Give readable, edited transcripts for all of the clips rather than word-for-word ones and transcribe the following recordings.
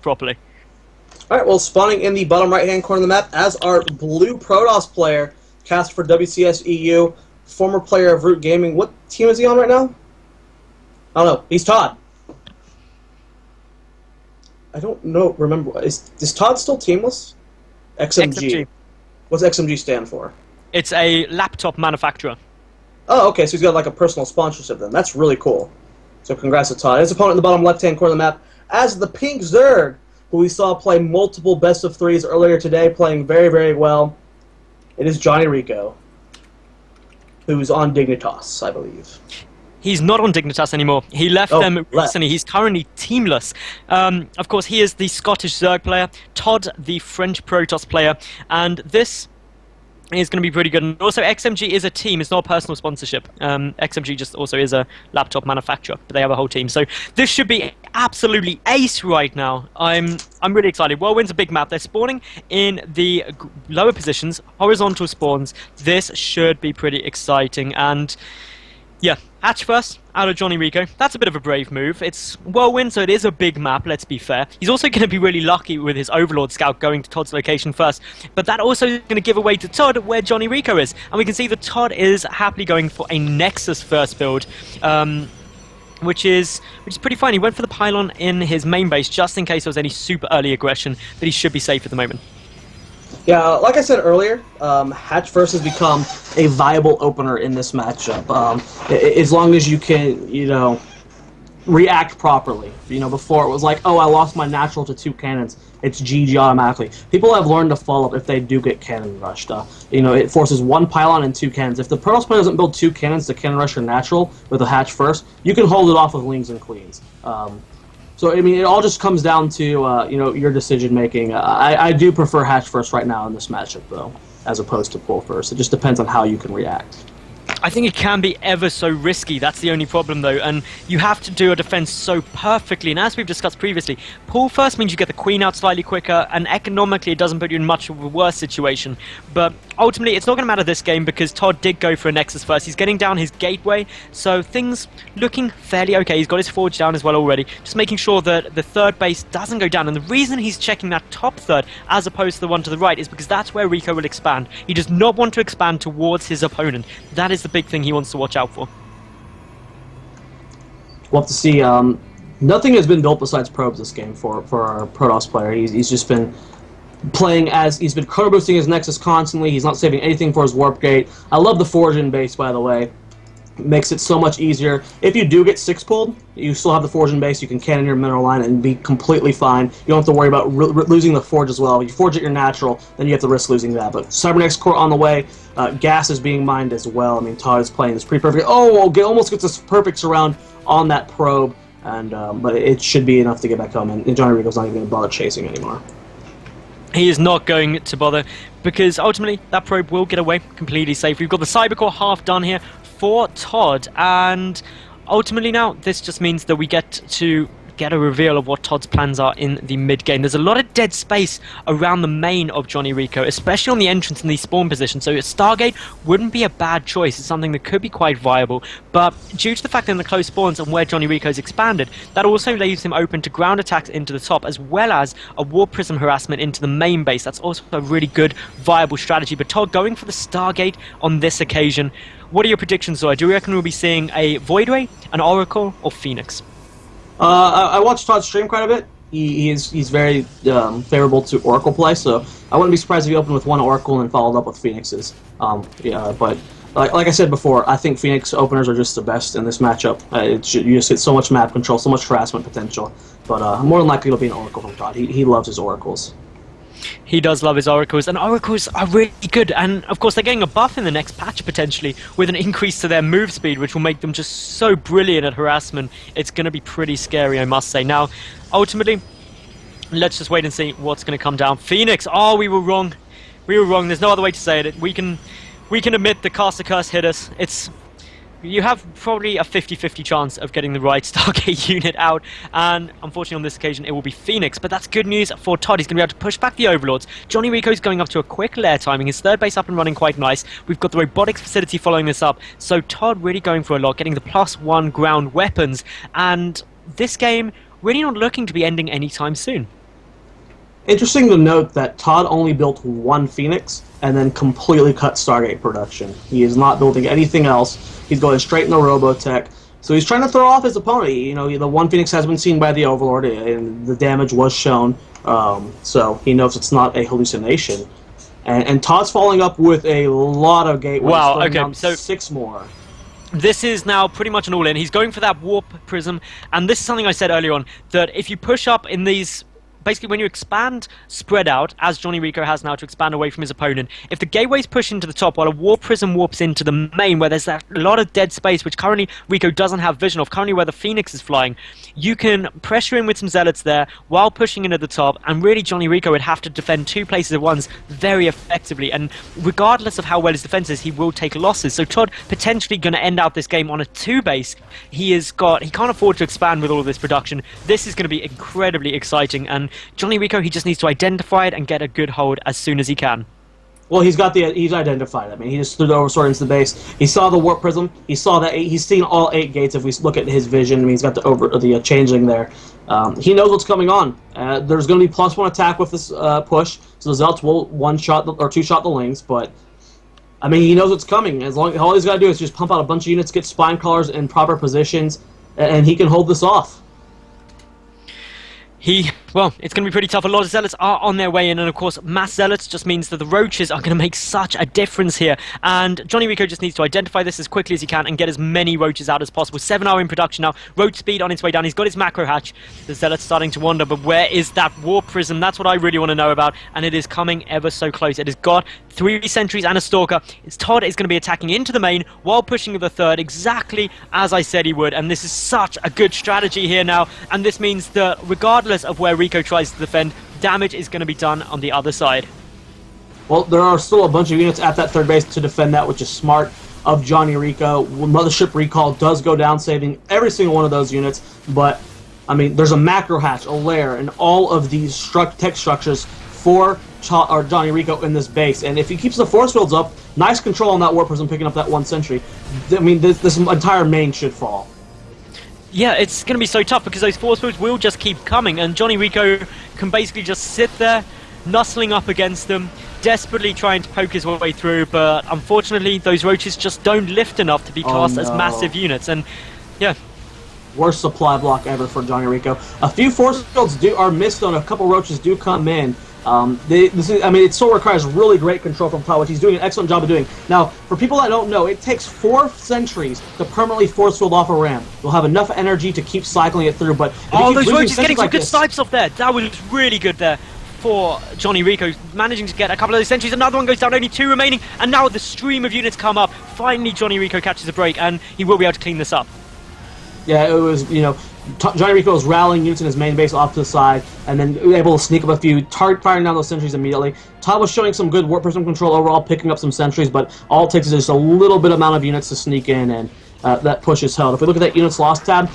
properly. Alright, well, spawning in the bottom right-hand corner of the map as our blue Protoss player, cast for WCS EU, former player of Root Gaming. What team is he on right now? I don't know. He's ToD. I don't know. Remember, is ToD still teamless? XMG. What's XMG stand for? It's a laptop manufacturer. Oh, okay, so he's got like a personal sponsorship then. That's really cool. So congrats to ToD. His opponent in the bottom left-hand corner of the map as the Pink Zerg, who we saw play multiple best-of-3s earlier today, playing very, very well. It is JonnyREcco, who's on Dignitas, I believe. He's not on Dignitas anymore. He left them recently. He's currently teamless. Of course, he is the Scottish Zerg player, ToD the French Protoss player, and this is going to be pretty good. And also, XMG is a team. It's not a personal sponsorship. XMG just also is a laptop manufacturer, but they have a whole team. So this should be absolutely ace right now. I'm really excited. Whirlwind's a big map. They're spawning in the lower positions, horizontal spawns. This should be pretty exciting. And yeah, hatch first out of JonnyREcco. That's a bit of a brave move. It's Whirlwind, so it is a big map, let's be fair. He's also going to be really lucky with his Overlord Scout going to ToD's location first. But that also is going to give away to ToD where JonnyREcco is. And we can see that ToD is happily going for a Nexus first build. Which is pretty fine. He went for the pylon in his main base just in case there was any super early aggression, but he should be safe at the moment. Yeah, like I said earlier, hatch first has become a viable opener in this matchup. As long as you can, react properly. Before it was like, oh, I lost my natural to 2 cannons. It's GG automatically. People have learned to follow up if they do get cannon rushed. It forces 1 pylon and 2 cannons. If the Protoss player doesn't build 2 cannons to cannon rush your natural with a hatch first, you can hold it off with wings and queens. So, it all just comes down to, your decision-making. I do prefer hatch first right now in this matchup, though, as opposed to pull first. It just depends on how you can react. I think it can be ever so risky. That's the only problem, though, and you have to do a defense so perfectly. And as we've discussed previously, pull first means you get the queen out slightly quicker, and economically it doesn't put you in much of a worse situation. But ultimately, it's not going to matter this game because ToD did go for a Nexus first. He's getting down his gateway, so things looking fairly okay. He's got his forge down as well already, just making sure that the third base doesn't go down. And the reason he's checking that top third as opposed to the one to the right is because that's where Rico will expand. He does not want to expand towards his opponent. That is the big thing he wants to watch out for. We'll have to see. Nothing has been built besides probes this game for our Protoss player. He's just been playing as he's been chrono boosting his Nexus constantly. He's not saving anything for his warp gate. I love the forge in base, by the way. It makes it so much easier. If you do get 6 pulled, you still have the forge in base. You can cannon your mineral line and be completely fine. You don't have to worry about losing the forge as well. If you forge at your natural, then you have to risk losing that. But Cybernex core on the way. Gas is being mined as well. ToD is playing this pretty perfect. Oh, almost gets this perfect surround on that probe, and but it should be enough to get back home. And JonnyREcco's not even going to bother chasing anymore. He is not going to bother because ultimately that probe will get away completely safe. We've got the Cybercore half done here for ToD, and ultimately now this just means that we get to get a reveal of what ToD's plans are in the mid-game. There's a lot of dead space around the main of JonnyREcco, especially on the entrance and the spawn position, so a Stargate wouldn't be a bad choice. It's something that could be quite viable, but due to the fact that in the close spawns and where JonnyREcco's expanded, that also leaves him open to ground attacks into the top, as well as a Warp Prism harassment into the main base. That's also a really good, viable strategy, but ToD going for the Stargate on this occasion. What are your predictions, though? Do you reckon we'll be seeing a Voidway, an Oracle, or Phoenix? I watched ToD stream quite a bit. He's very favorable to Oracle play, so I wouldn't be surprised if he opened with 1 Oracle and followed up with Phoenixes. But like I said before, I think Phoenix openers are just the best in this matchup. You just get so much map control, so much harassment potential. But more than likely it'll be an Oracle from ToD. He loves his Oracles. He does love his Oracles, and Oracles are really good, and of course they're getting a buff in the next patch potentially with an increase to their move speed, which will make them just so brilliant at harassment. It's going to be pretty scary, I must say. Now, ultimately, let's just wait and see what's going to come down. Phoenix, oh, we were wrong. We were wrong. There's no other way to say it. We can admit the Caster Curse hit us. You have probably a 50-50 chance of getting the right Stargate unit out, and unfortunately on this occasion it will be Phoenix, but that's good news for ToD. He's going to be able to push back the Overlords. JonnyREcco's going up to a quick lair timing, his third base up and running quite nice. We've got the robotics facility following this up, so ToD really going for a lot, getting the +1 ground weapons, and this game really not looking to be ending anytime soon. Interesting to note that ToD only built one Phoenix and then completely cut Stargate production. He is not building anything else. He's going straight into Robotech. So he's trying to throw off his opponent. You know, the one Phoenix has been seen by the Overlord, and the damage was shown. So he knows it's not a hallucination. And ToD's following up with a lot of gateways. Wow, okay, so 6 more. This is now pretty much an all-in. He's going for that warp prism, and this is something I said earlier on, that if you push up in these... Basically, when you expand, spread out, as JonnyREcco has now to expand away from his opponent, if the gateways push into the top while a warp prism warps into the main, where there's that lot of dead space, which currently Rico doesn't have vision of, currently where the Phoenix is flying, you can pressure in with some Zealots there while pushing into the top, and really JonnyREcco would have to defend 2 places at once very effectively, and regardless of how well his defense is, he will take losses. So ToD potentially going to end out this game on a 2 base. He can't afford to expand with all of this production. This is going to be incredibly exciting, and JonnyREcco, he just needs to identify it and get a good hold as soon as he can. Well, he's identified it. I mean, he just threw the Oversword into the base. He saw the Warp Prism. He saw that he's seen all 8 gates. If we look at his vision, I mean, he's got the Changeling there. He knows what's coming on. There's going to be +1 attack with this push, so the Zealots will 1-shot or 2-shot the Lings, but I mean, he knows what's coming. All he's got to do is just pump out a bunch of units, get Spine Crawlers in proper positions, and he can hold this off. Well, it's going to be pretty tough. A lot of Zealots are on their way in, and of course, mass Zealots just means that the Roaches are going to make such a difference here. And JonnyREcco just needs to identify this as quickly as he can and get as many Roaches out as possible. 7 are in production now. Roach speed on its way down. He's got his macro hatch. The Zealots starting to wander, but where is that Warp Prism? That's what I really want to know about, and it is coming ever so close. It has got 3 sentries and a Stalker. ToD is going to be attacking into the main while pushing to the third, exactly as I said he would, and this is such a good strategy here now, and this means that regardless of where Rico tries to defend, damage is going to be done on the other side. Well, there are still a bunch of units at that third base to defend that, which is smart of JonnyREcco. Mothership Recall does go down, saving every single one of those units, but, I mean, there's a macro hatch, a lair, and all of these tech structures for JonnyREcco in this base, and if he keeps the force fields up, nice control on that Warp Prism picking up that 1 sentry, I mean, this entire main should fall. Yeah, it's going to be so tough because those force fields will just keep coming, and JonnyREcco can basically just sit there, nuzzling up against them, desperately trying to poke his way through, but unfortunately those Roaches just don't lift enough to be classed as massive units, and yeah. Worst supply block ever for JonnyREcco. A few force fields are missed on, a couple Roaches do come in. It still requires really great control from ToD, which he's doing an excellent job of doing. Now, for people that don't know, it takes 4 sentries to permanently force field off a ramp. You'll have enough energy to keep cycling it through, but... Oh, those Roaches getting some good snipes off there! That was really good there for JonnyREcco, managing to get a couple of those sentries. Another one goes down, only 2 remaining, and now the stream of units come up. Finally, JonnyREcco catches a break, and he will be able to clean this up. Yeah, it was, JonnyREcco was rallying units in his main base off to the side, and then able to sneak up a few, firing down those sentries immediately. ToD was showing some good Warp Prism control overall, picking up some sentries, but all it takes is just a little bit amount of units to sneak in, and that push is held. If we look at that units lost tab,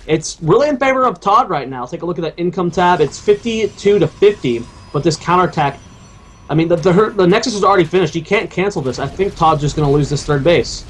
it's really in favor of ToD right now. Take a look at that income tab. It's 52 to 50, but this counterattack, I mean, the Nexus is already finished. He can't cancel this. I think ToD's just going to lose this third base.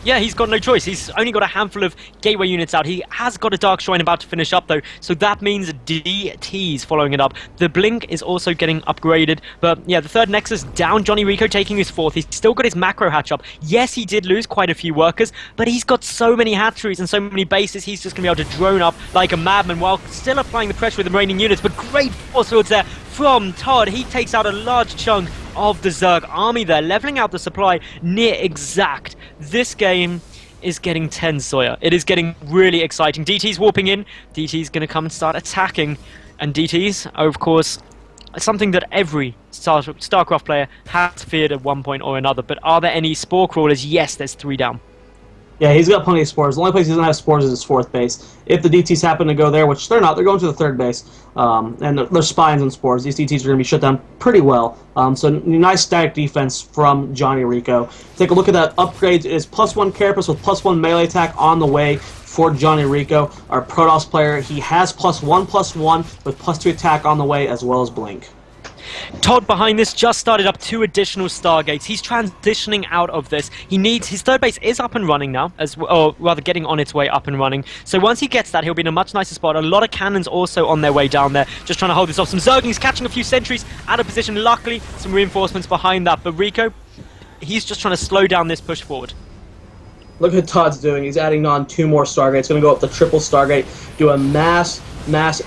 Yeah, he's got no choice. He's only got a handful of gateway units out. He has got a Dark Shrine about to finish up, though, so that means DT's following it up. The Blink is also getting upgraded, but yeah, the third Nexus down, JonnyREcco taking his 4th. He's still got his macro hatch up. Yes, he did lose quite a few workers, but he's got so many hatcheries and so many bases, he's just going to be able to drone up like a madman while still applying the pressure with the remaining units, but great force fields there from ToD. He takes out a large chunk of the Zerg army there, leveling out the supply near exact. This game is getting tense, Sawyer. It is getting really exciting. DT's warping in. DT's going to come and start attacking. And DT's are, of course, something that every Starcraft player has feared at one point or another. But are there any Spore Crawlers? Yes, there's 3 down. Yeah, he's got plenty of spores. The only place he doesn't have spores is his 4th base. If the DTs happen to go there, which they're not, they're going to the 3rd base. And there's spines and spores. These DTs are going to be shut down pretty well. So nice static defense from JonnyREcco. Take a look at that upgrade. It is +1 Carapace with +1 melee attack on the way for JonnyREcco. Our Protoss player, he has +1/+1 with +2 attack on the way, as well as Blink. ToD behind this just started up 2 additional Stargates. He's transitioning out of this. His third base is up and running now, or rather getting on its way up and running. So once he gets that, he'll be in a much nicer spot. A lot of cannons also on their way down there, just trying to hold this off. Some Zerglings catching a few sentries out of position. Luckily, some reinforcements behind that. But Rico, he's just trying to slow down this push forward. Look at what ToD's doing. He's adding on 2 more Stargates. Going to go up the triple Stargate, do a mass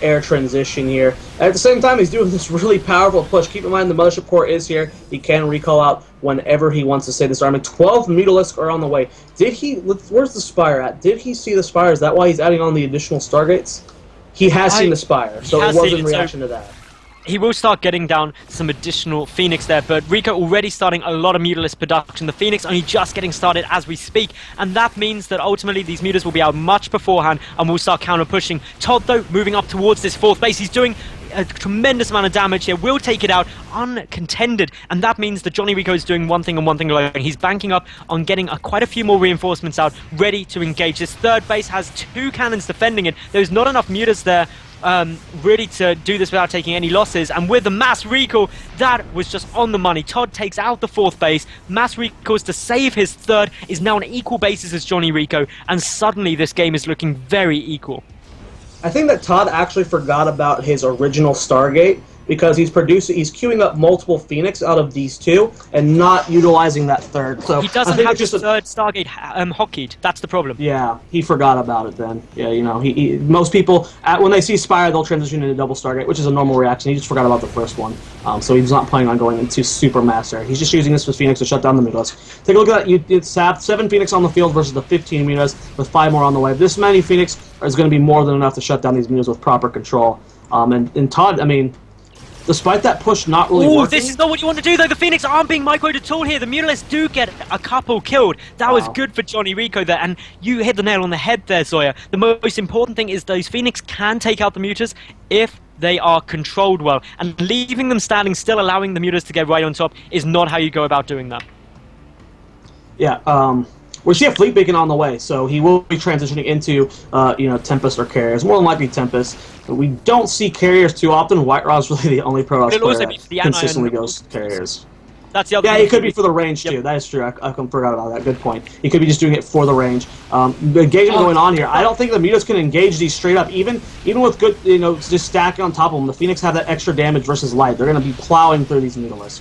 air transition here. At the same time, he's doing this really powerful push. Keep in mind the Mothership Core is here. He can recall out whenever he wants to save this army. 12 Mutalisks are on the way. Where's the Spire at? Did he see the Spire? Is that why he's adding on the additional Stargates? He has seen the Spire, so it was in reaction to that. He will start getting down some additional Phoenix there, but Rico already starting a lot of Mutalisk production. The Phoenix only just getting started as we speak, and that means that ultimately these Mutas will be out much beforehand and will start counter-pushing. ToD, though, moving up towards this 4th base. He's doing a tremendous amount of damage here, will take it out uncontended, and that means that JonnyREcco is doing one thing and one thing alone. He's banking up on getting quite a few more reinforcements out, ready to engage. This 3rd base has 2 cannons defending it. There's not enough Mutas there really to do this without taking any losses, and with the mass recall, that was just on the money. ToD takes out the 4th base, mass recalls to save his 3rd, is now on equal basis as JonnyREcco, and suddenly this game is looking very equal. I think that ToD actually forgot about his original Stargate, because he's queuing up multiple Phoenix out of these 2 and not utilizing that 3rd. So he doesn't have his 3rd Stargate hotkeyed. That's the problem. Yeah, he forgot about it then. Yeah, you know, most people, when they see Spire, they'll transition into double Stargate, which is a normal reaction. He just forgot about the first one. So he's not planning on going into super master. He's just using this with Phoenix to shut down the Mutalisks. Take a look at that. It's 7 Phoenix on the field versus the 15 Mutas with 5 more on the way. This many Phoenix is going to be more than enough to shut down these Mutas with proper control. And ToD, I mean, despite that push not really working... This is not what you want to do, though. The Phoenix aren't being microed at all here. The Mutalisks do get a couple killed. That was good for JonnyREcco there, and you hit the nail on the head there, Zoya. The most important thing is those Phoenix can take out the Mutas if they are controlled well, and leaving them standing still, allowing the Mutas to get right on top, is not how you go about doing that. Yeah, we see a fleet beacon on the way, so he will be transitioning into, Tempest or Carriers. More than likely Tempest. But we don't see Carriers too often. White Raw's really the only Protoss player that consistently goes Carriers. That's the other thing. He could be for the range, too. That is true. I forgot about that. Good point. He could be just doing it for the range. The engagement going on here. I don't think the Mutas can engage these straight up. Even with good, just stacking on top of them. The Phoenix have that extra damage versus light. They're going to be plowing through these Mutalisks.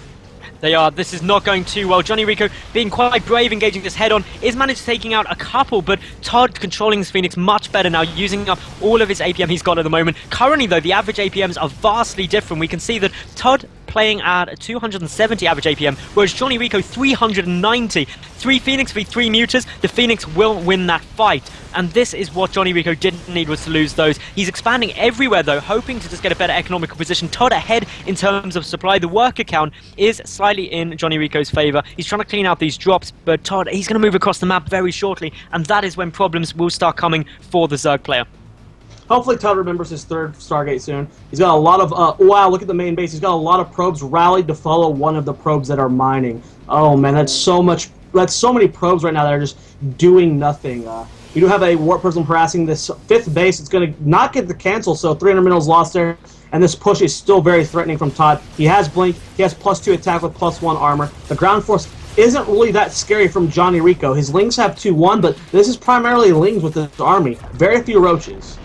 They are. This is not going too well. JonnyREcco, being quite brave, engaging this head-on, is managed taking out a couple, but ToD controlling his Phoenix much better now, using up all of his APM he's got at the moment. Currently, though, the average APMs are vastly different. We can see that ToD playing at 270 average APM, whereas JonnyREcco 390. 3 Phoenix v 3 Mutas, the Phoenix will win that fight. And this is what JonnyREcco didn't need, was to lose those. He's expanding everywhere, though, hoping to just get a better economical position. ToD ahead in terms of supply. The worker count is slightly in JonnyREcco's favor. He's trying to clean out these drops, but ToD, he's going to move across the map very shortly, and that is when problems will start coming for the Zerg player. Hopefully ToD remembers his 3rd Stargate soon. He's got a lot of, wow, look at the main base. He's got a lot of probes rallied to follow one of the probes that are mining. Oh, man, that's so many probes right now that are just doing nothing. You do have a Warp Prism harassing this 5th base. It's going to not get the cancel, so 300 minerals lost there. And this push is still very threatening from ToD. He has Blink. He has +2 attack with +1 armor. The ground force isn't really that scary from JonnyREcco. His Lings have 2-1, but this is primarily Lings with his army. Very few Roaches.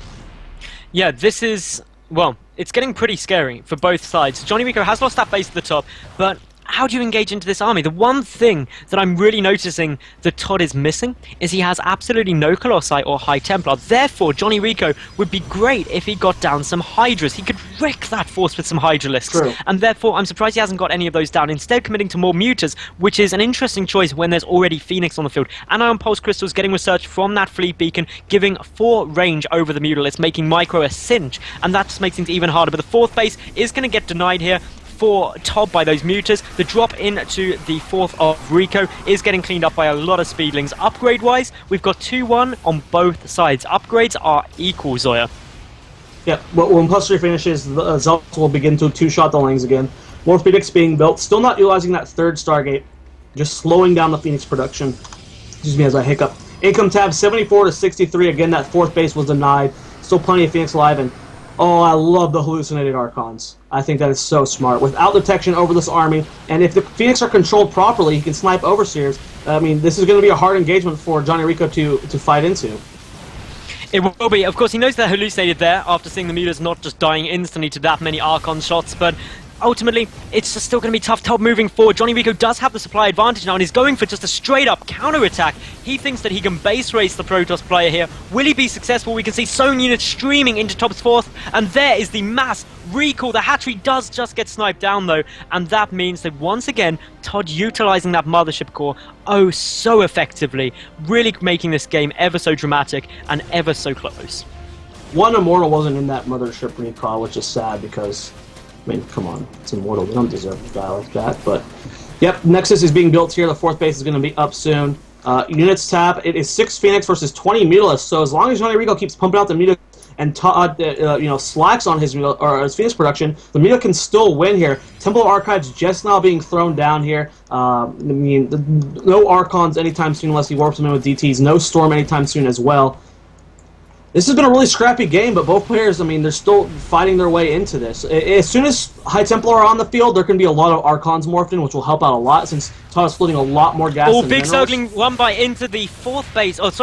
Yeah, this is... well, it's getting pretty scary for both sides. JonnyREcco has lost that base at the top, but how do you engage into this army? The one thing that I'm really noticing that ToD is missing is he has absolutely no Colossi or High Templar. Therefore, JonnyREcco would be great if he got down some Hydras. He could wreck that force with some Hydralisks. True. And therefore, I'm surprised he hasn't got any of those down. Instead, committing to more Mutas, which is an interesting choice when there's already Phoenix on the field. Anion Pulse Crystals getting research from that Fleet Beacon, giving 4 range over the Mutalisks, making Micro a cinch. And that just makes things even harder. But the 4th base is going to get denied here for ToD by those Mutas. The drop into the 4th of Rico is getting cleaned up by a lot of Speedlings. Upgrade-wise, we've got 2-1 on both sides. Upgrades are equal, Zoya. Yeah, well, when +3 finishes, the Zelts will begin to 2-shot the Lings again. More Phoenix being built. Still not utilizing that 3rd Stargate. Just slowing down the Phoenix production. Excuse me as I hiccup. Income tab 74 to 63. Again, that 4th base was denied. Still plenty of Phoenix alive, and Oh, I love the hallucinated Archons. I think that is so smart. Without detection over this army, and if the Phoenix are controlled properly, he can snipe Overseers. I mean, this is going to be a hard engagement for JonnyREcco to fight into. It will be. Of course, he knows they're hallucinated there after seeing the Mutas not just dying instantly to that many Archon shots, but ultimately, it's just still going to be tough ToD moving forward. JonnyREcco does have the supply advantage now, and he's going for just a straight-up counter-attack. He thinks that he can base race the Protoss player here. Will he be successful? We can see Sown units streaming into ToD's fourth, and there is the mass recall. The hatchery does just get sniped down, though, and that means that once again, ToD utilizing that mothership core oh so effectively, really making this game ever so dramatic and ever so close. One Immortal wasn't in that mothership recall, which is sad because, I mean, come on, it's Immortal. They don't deserve to die like that. But, yep, Nexus is being built here. The fourth base is going to be up soon. Units tab, it is 6 Phoenix versus 20 Mutalisks. So as long as JonnyREcco keeps pumping out the Muta and ToD, slacks on his Phoenix production, the Muta can still win here. Temple of Archives just now being thrown down here. I mean, no Archons anytime soon unless he warps them in with DTs. No Storm anytime soon as well. This has been a really scrappy game, but both players, I mean, they're still fighting their way into this. As soon as High Templar are on the field, there can be a lot of Archons morphed in, which will help out a lot, since ToD is splitting a lot more gas than big minerals. Zergling, one by into the third base of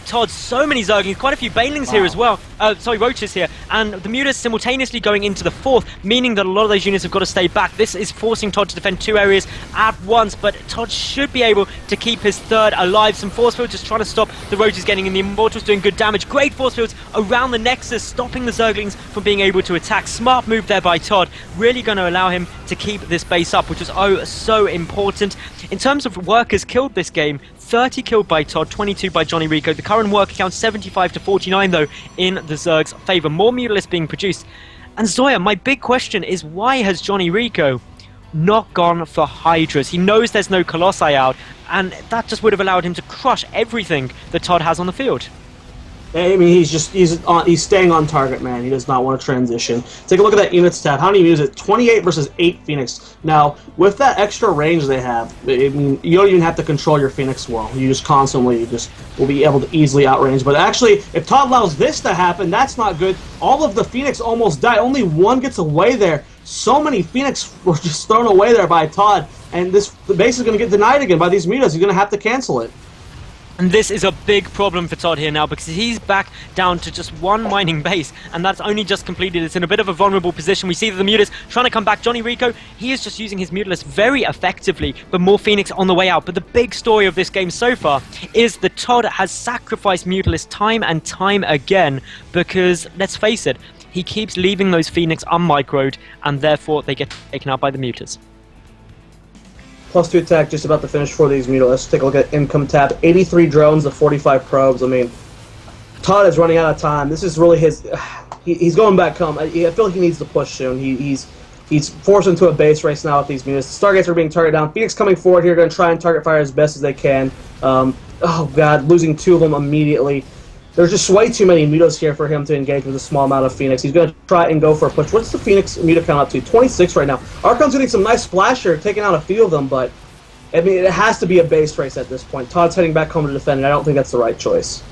ToD. So many Zerglings, quite a few Banelings here as well. Roaches here. And the Mutas simultaneously going into the fourth, meaning that a lot of those units have got to stay back. This is forcing ToD to defend 2 areas at once, but ToD should be able to keep his third alive. Some force fields just trying to stop the Roaches getting in. The Immortals doing good damage. Great force fields around the Nexus, stopping the Zerglings from being able to attack. Smart move there by ToD, really going to allow him to keep this base up, which was so important. In terms of workers killed this game, 30 killed by ToD, 22 by JonnyREcco. The current worker count 75 to 49 though in the Zerg's favour. More Mutalisks being produced. And Zoya, my big question is, why has JonnyREcco not gone for Hydras? He knows there's no Colossi out, and that just would have allowed him to crush everything that ToD has on the field. I mean, he's staying on target, man. He does not want to transition. Take a look at that units tab. How many units is it? 28 versus 8 Phoenix. Now, with that extra range they have, I mean, you don't even have to control your Phoenix well. You just constantly will be able to easily outrange. But actually, if ToD allows this to happen, that's not good. All of the Phoenix almost died. Only one gets away there. So many Phoenix were just thrown away there by ToD, and the base is going to get denied again by these Mutas. He's going to have to cancel it. And this is a big problem for ToD here now, because he's back down to just one mining base, and that's only just completed. It's in a bit of a vulnerable position. We see that the Mutas trying to come back. JonnyREcco, he is just using his Mutalisks very effectively, but more Phoenix on the way out. But the big story of this game so far is that ToD has sacrificed Mutalisks time and time again, because, let's face it, he keeps leaving those Phoenix unmicroed, and therefore they get taken out by the Mutas. +2 attack just about to finish for these Mutas. Let's take a look at income tab. 83 drones to 45 probes. I mean, ToD is running out of time. This is really his... He's going back home. I feel like he needs to push soon. He's forced into a base race now with these Mutas. The Stargates are being targeted down. Phoenix coming forward here, going to try and target fire as best as they can. Oh god, losing 2 of them immediately. There's just way too many Mutas here for him to engage with a small amount of Phoenix. He's going to try and go for a push. What's the Phoenix Muta count up to? 26 right now. Archon's getting some nice splash here, taking out a few of them, but I mean, it has to be a base race at this point. ToD's heading back home to defend, and I don't think that's the right choice.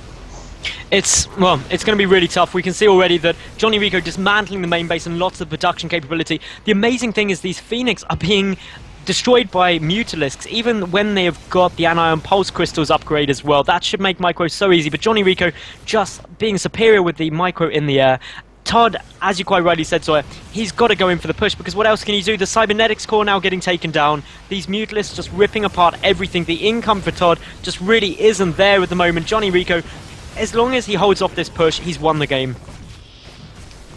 It's going to be really tough. We can see already that JonnyREcco dismantling the main base and lots of production capability. The amazing thing is these Phoenix are being destroyed by Mutalisks, even when they have got the Anion Pulse Crystals upgrade as well. That should make micro so easy, but JonnyREcco just being superior with the micro in the air. ToD, as you quite rightly said, Sawyer, he's got to go in for the push, because what else can he do? The Cybernetics core now getting taken down. These Mutalisks just ripping apart everything. The income for ToD just really isn't there at the moment. JonnyREcco, as long as he holds off this push, he's won the game.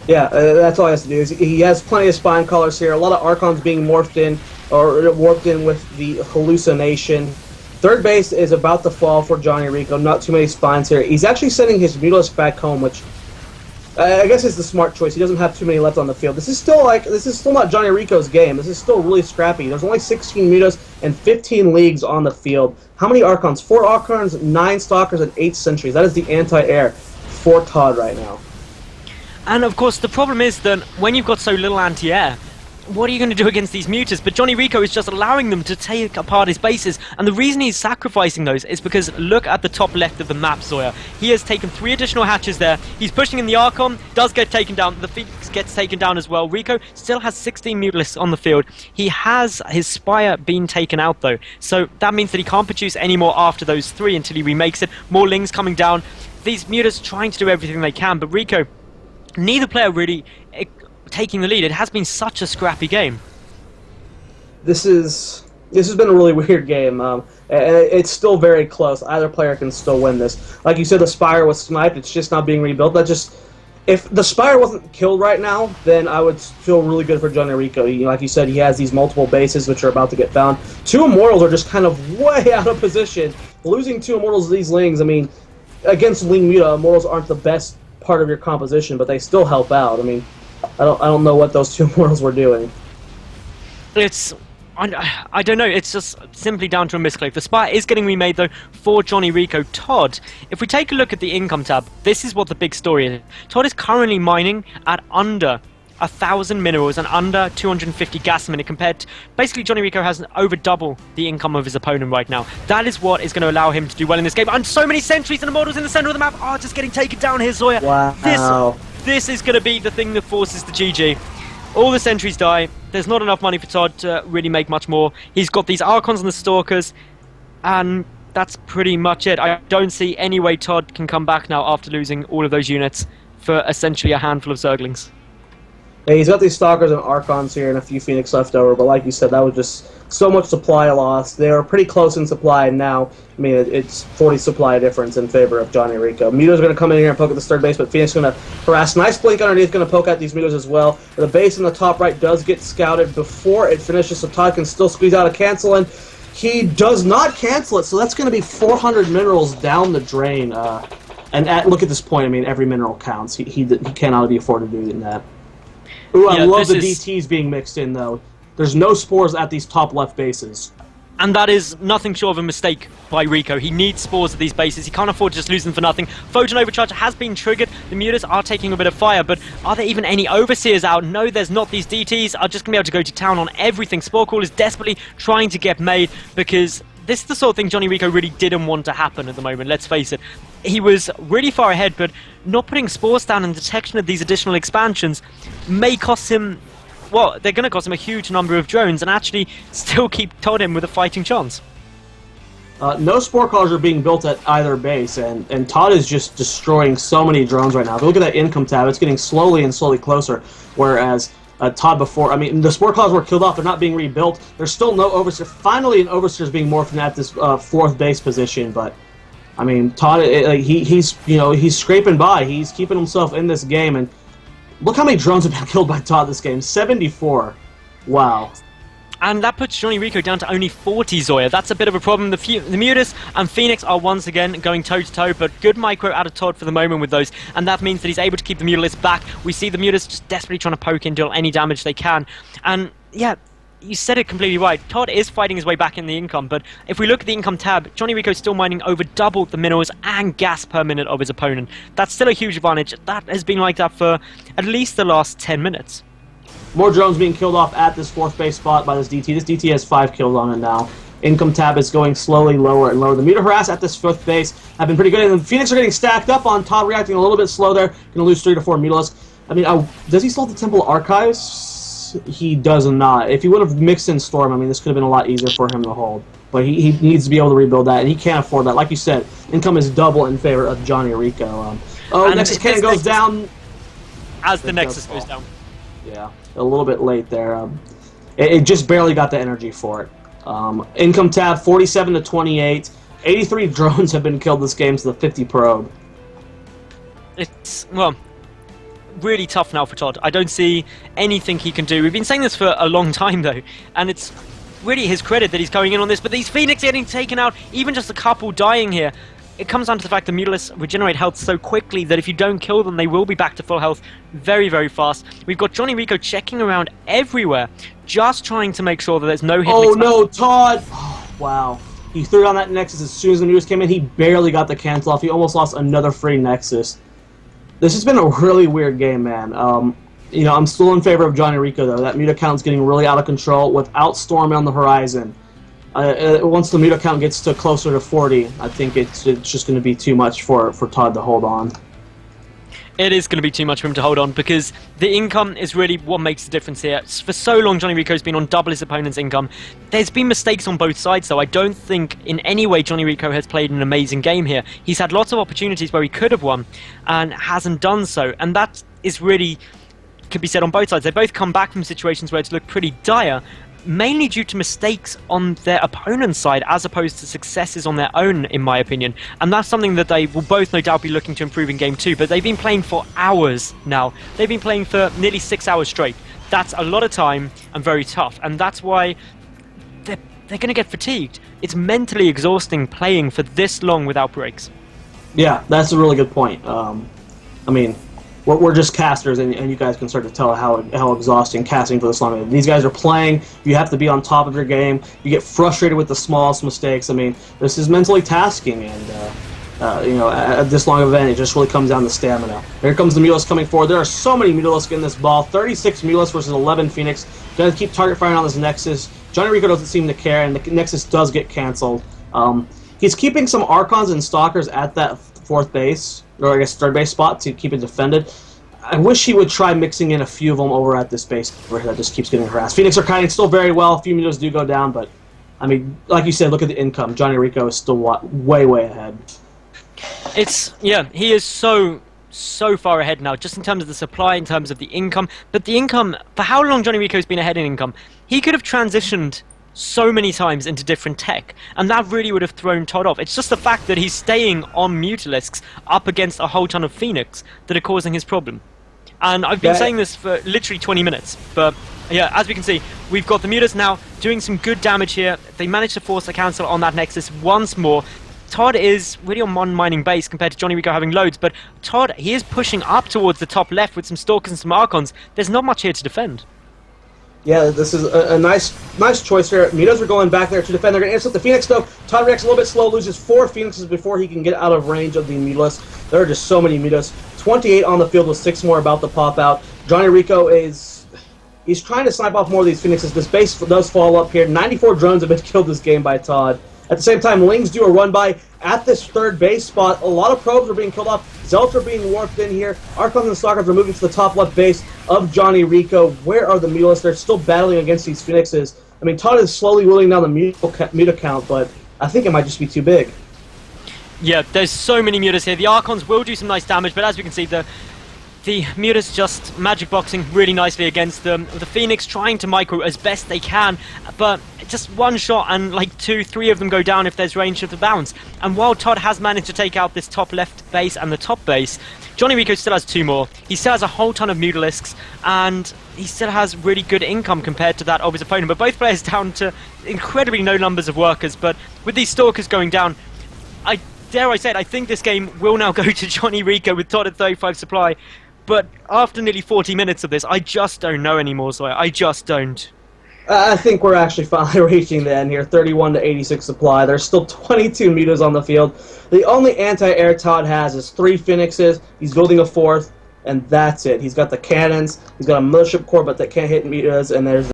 Yeah, that's all he has to do. He has plenty of spine collars here. A lot of Archons being morphed in, or warped in with the hallucination. Third base is about to fall for JonnyREcco. Not too many spines here. He's actually sending his Mutalisks back home, which I guess is the smart choice. He doesn't have too many left on the field. This is still not JonnyREcco's game. This is still really scrappy. There's only 16 Mutas and 15 leagues on the field. How many Archons? 4 Archons, 9 Stalkers, and 8 Sentries. That is the anti-air for ToD right now. And of course, the problem is that when you've got so little anti-air, what are you going to do against these mutas? But JonnyREcco is just allowing them to take apart his bases, and the reason he's sacrificing those is because look at the top left of the map, Zoya. He has taken 3 additional hatches there. He's pushing in the Archon, does get taken down. The Phoenix gets taken down as well. Rico still has 16 mutalisks on the field. He has his Spire been taken out though, so that means that he can't produce any more after those 3 until he remakes it. More Lings coming down. These mutas trying to do everything they can, but Rico, neither player really taking the lead. It has been such a scrappy game. This has been a really weird game. It's still very close. Either player can still win this. Like you said, the Spire was sniped. It's just not being rebuilt. If the Spire wasn't killed right now, then I would feel really good for JonnyREcco. Like you said, he has these multiple bases which are about to get found. 2 Immortals are just kind of way out of position. Losing 2 Immortals to these Lings, I mean, against Ling Muta, Immortals aren't the best part of your composition, but they still help out. I mean, I don't know what those 2 Immortals were doing. I don't know, it's just simply down to a misclick. The Spire is getting remade though for JonnyREcco. ToD, if we take a look at the income tab, this is what the big story is. ToD is currently mining at under 1,000 minerals and under 250 gas a minute compared to, basically JonnyREcco has over double the income of his opponent right now. That is what is going to allow him to do well in this game. And so many sentries and Immortals in the center of the map are just getting taken down here, Zoya. Wow. This is going to be the thing that forces the GG. All the sentries die. There's not enough money for ToD to really make much more. He's got these Archons and the Stalkers, and that's pretty much it. I don't see any way ToD can come back now after losing all of those units for essentially a handful of Zerglings. Yeah, he's got these Stalkers and Archons here and a few Phoenix left over, but like you said, that was just so much supply loss. They are pretty close in supply now. I mean, it's 40 supply difference in favor of JonnyREcco. Muta's going to come in here and poke at this third base, but Phoenix is going to harass. Nice blink underneath, going to poke at these Mutas as well. The base in the top right does get scouted before it finishes, so ToD can still squeeze out a cancel, and he does not cancel it, so that's going to be 400 minerals down the drain. Look at this point, I mean, every mineral counts. He cannot be afford to do that. Ooh, I love the DTs being mixed in, though. There's no spores at these top left bases. And that is nothing short of a mistake by Rico. He needs spores at these bases. He can't afford to just lose them for nothing. Photon Overcharge has been triggered. The Mutas are taking a bit of fire, but are there even any Overseers out? No, there's not. These DTs are just going to be able to go to town on everything. Spore Call is desperately trying to get made because this is the sort of thing JonnyREcco really didn't want to happen at the moment, let's face it. He was really far ahead, but not putting spores down and detection of these additional expansions may cost him, well, they're going to cost him a huge number of drones and actually still keep ToD in with a fighting chance. No Spore Callers are being built at either base, and ToD is just destroying so many drones right now. If you look at that income tab, it's getting slowly and slowly closer, whereas ToD before, I mean, the Spore Callers were killed off, they're not being rebuilt. There's still no Overseer. Finally, an Overseer is being morphed at this 4th base position, but I mean, ToD, he's scraping by. He's keeping himself in this game, and look how many drones have been killed by ToD this game. 74. Wow. And that puts JonnyREcco down to only 40, Zoya. That's a bit of a problem. The Mutas and Phoenix are once again going toe-to-toe, but good micro out of ToD for the moment with those, and that means that he's able to keep the Mutalists back. We see the Mutas just desperately trying to poke in, deal any damage they can. And, yeah, you said it completely right. ToD is fighting his way back in the income, but if we look at the income tab, JonnyREcco is still mining over double the minerals and gas per minute of his opponent. That's still a huge advantage. That has been like that for at least the last 10 minutes. More drones being killed off at this 4th base spot by this DT. This DT has 5 kills on it now. Income tab is going slowly lower and lower. The Muta harass at this 5th base have been pretty good, and the Phoenix are getting stacked up on ToD, reacting a little bit slow there. Going to lose 3 to 4 Mutalisks. I mean, does he still have the Temple Archives? He does not. If he would have mixed in Storm, I mean, this could have been a lot easier for him to hold. But he needs to be able to rebuild that, and he can't afford that. Like you said, income is double in favor of JonnyREcco. Nexus Cannon goes down. As the Nexus goes down. Yeah, a little bit late there. It just barely got the energy for it. Income tab 47 to 28. 83 drones have been killed this game to the 50 probe. It's, well, really tough now for ToD. I don't see anything he can do. We've been saying this for a long time though, and it's really his credit that he's going in on this, but these Phoenix getting taken out, even just a couple dying here. It comes down to the fact that Mutalisks regenerate health so quickly that if you don't kill them, they will be back to full health very, very fast. We've got JonnyREcco checking around everywhere, just trying to make sure that there's no hit. Oh no, ToD! Oh, wow. He threw down that Nexus as soon as the Mutas came in. He barely got the cancel off. He almost lost another free Nexus. This has been a really weird game, man. I'm still in favor of JonnyREcco, though. That mute account's getting really out of control without Storm on the horizon. Once the mute account gets to closer to 40, I think it's just going to be too much for ToD to hold on. It is going to be too much for him to hold on, because the income is really what makes the difference here. For so long, JonnyREcco's been on double his opponent's income. There's been mistakes on both sides, though. I don't think in any way JonnyREcco has played an amazing game here. He's had lots of opportunities where he could have won and hasn't done so, and that is really, could be said on both sides. They both come back from situations where it's looked pretty dire, mainly due to mistakes on their opponent's side as opposed to successes on their own, in my opinion. And that's something that they will both no doubt be looking to improve in Game 2, but they've been playing for hours now. They've been playing for nearly 6 hours straight. That's a lot of time and very tough, and that's why they're going to get fatigued. It's mentally exhausting playing for this long without breaks. Yeah, that's a really good point. I mean, we're just casters, and you guys can start to tell how exhausting casting for this long is. These guys are playing. You have to be on top of your game. You get frustrated with the smallest mistakes. I mean, this is mentally tasking, and at this long event, it just really comes down to stamina. Here comes the Mutalisk coming forward. There are so many Mutalisk in this ball. 36 Mutalisk versus 11 Phoenix. Going to keep target firing on this Nexus. JonnyREcco doesn't seem to care, and the Nexus does get canceled. He's keeping some Archons and Stalkers at that fourth base, or I guess third base spot, to keep it defended. I wish he would try mixing in a few of them over at this base where that just keeps getting harassed. Phoenix are kiting still very well. A few Mutos do go down, but I mean, like you said, look at the income. JonnyREcco is still way ahead. He is so far ahead now, just in terms of the supply, in terms of the income. But the income, for how long JonnyREcco's been ahead in income, he could have transitioned so many times into different tech, and that really would have thrown ToD off. It's just the fact that he's staying on Mutalisks up against a whole ton of Phoenix that are causing his problem. And I've been saying this for literally 20 minutes, but yeah, as we can see, we've got the Mutas now doing some good damage here. They managed to force a cancel on that Nexus once more. ToD is really on one mining base compared to JonnyREcco having loads, but ToD, he is pushing up towards the top left with some Stalkers and some Archons. There's not much here to defend. Yeah, this is a nice choice here. Mutos are going back there to defend. They're going to intercept the Phoenix, though. ToD reacts a little bit slow, loses 4 Phoenixes before he can get out of range of the Mutalisk. There are just so many Mutos. 28 on the field with 6 more about to pop out. JonnyREcco he's trying to snipe off more of these Phoenixes. This base does fall up here. 94 drones have been killed this game by ToD. At the same time, Lings do a run-by at this third base spot. A lot of probes are being killed off. Zealots are being warped in here. Archons and Stalkers are moving to the top left base of JonnyREcco. Where are the Mutalisks? They're still battling against these Phoenixes. I mean, ToD is slowly whittling down the mute count, but I think it might just be too big. Yeah, there's so many Mutas here. The Archons will do some nice damage, but as we can see, the Mutas just magic boxing really nicely against them. The Phoenix trying to micro as best they can, but just one shot and like 2-3 of them go down if there's range of the bounce. And while ToD has managed to take out this top left base and the top base, JonnyREcco still has 2 more. He still has a whole ton of Mutalisks, and he still has really good income compared to that of his opponent. But both players down to incredibly low numbers of workers. But with these Stalkers going down, dare I say it, I think this game will now go to JonnyREcco with ToD at 35 supply. But after nearly 40 minutes of this, I just don't know anymore, so I just don't. I think we're actually finally reaching the end here. 31 to 86 supply. There's still 22 Mutas on the field. The only anti-air ToD has is 3 Phoenixes. He's building a 4th, and that's it. He's got the cannons. He's got a Mothership Core, but that can't hit Mutas, and there's